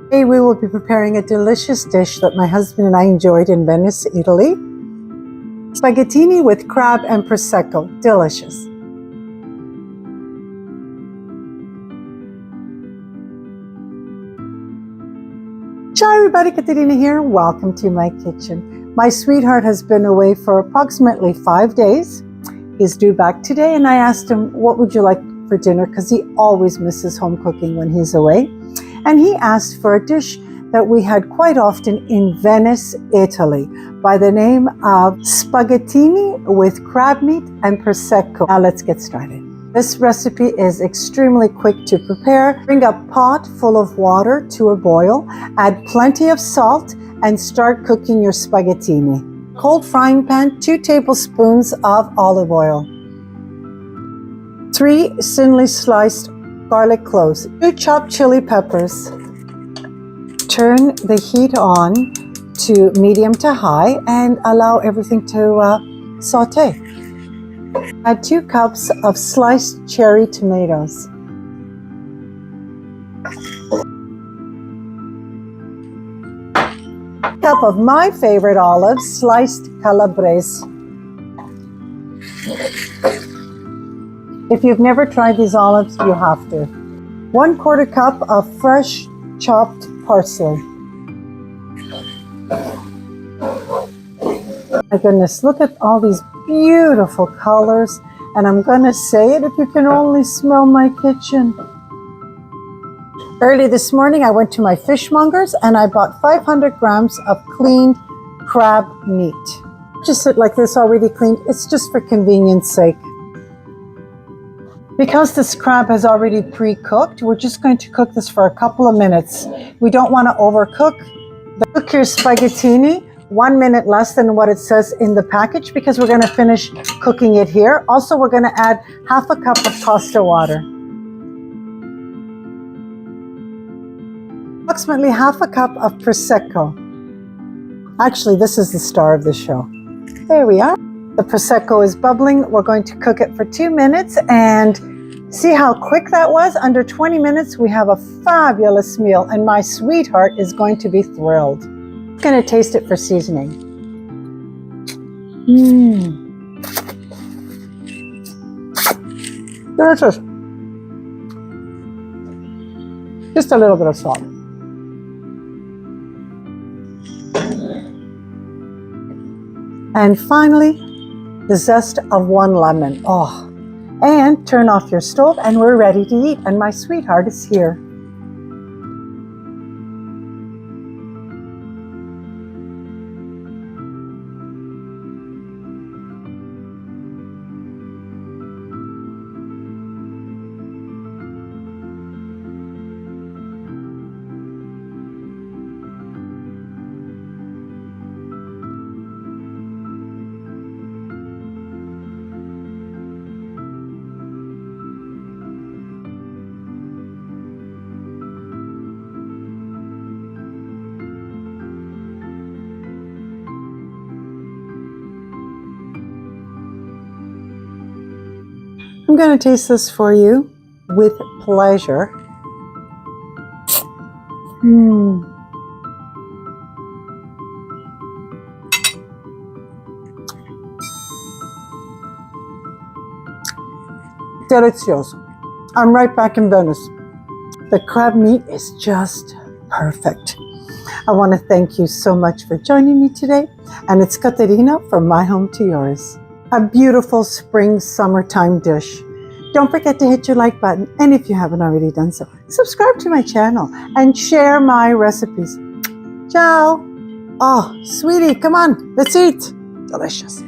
Today we will be preparing a delicious dish that my husband and I enjoyed in Venice, Italy. Spaghettini with crab and Prosecco. Delicious. Ciao everybody, Caterina here. Welcome to my kitchen. My sweetheart has been away for approximately 5 days. He's due back today, and I asked him, what would you like for dinner? Because he always misses home cooking when he's away. And he asked for a dish that we had quite often in Venice, Italy, by the name of Spaghettini with crab meat and Prosecco. Now let's get started. This recipe is extremely quick to prepare. Bring a pot full of water to a boil, add plenty of salt, and start cooking your spaghettini. Cold frying pan, 2 tablespoons of olive oil, 3 thinly sliced garlic cloves, 2 chopped chili peppers. Turn the heat on to medium to high and allow everything to saute. Add 2 cups of sliced cherry tomatoes. A cup of my favorite olives, sliced calabrese. If you've never tried these olives, you have to. 1/4 cup of fresh chopped parsley. My goodness, look at all these beautiful colors. And I'm gonna say it if you can only smell my kitchen. Early this morning, I went to my fishmonger's and I bought 500 grams of cleaned crab meat. Just it like this already cleaned. It's just for convenience sake. Because this crab has already pre-cooked, we're just going to cook this for a couple of minutes. We don't want to overcook. Cook your spaghettini 1 minute less than what it says in the package because we're going to finish cooking it here. Also, we're going to add 1/2 cup of pasta water. Approximately 1/2 cup of Prosecco. Actually, this is the star of the show. There we are. The Prosecco is bubbling. We're going to cook it for 2 minutes and see how quick that was. Under 20 minutes, we have a fabulous meal and my sweetheart is going to be thrilled. I'm going to taste it for seasoning. Delicious. Just a little bit of salt. And finally, the zest of 1 lemon. Oh, and turn off your stove and we're ready to eat. And my sweetheart is here. I'm going to taste this for you with pleasure. Delicioso. I'm right back in Venice. The crab meat is just perfect. I want to thank you so much for joining me today. And it's Caterina from my home to yours. A beautiful spring summertime dish. Don't forget to hit your like button, and if you haven't already done so, subscribe to my channel and share my recipes. Ciao. Oh, sweetie, come on, let's eat. Delicious.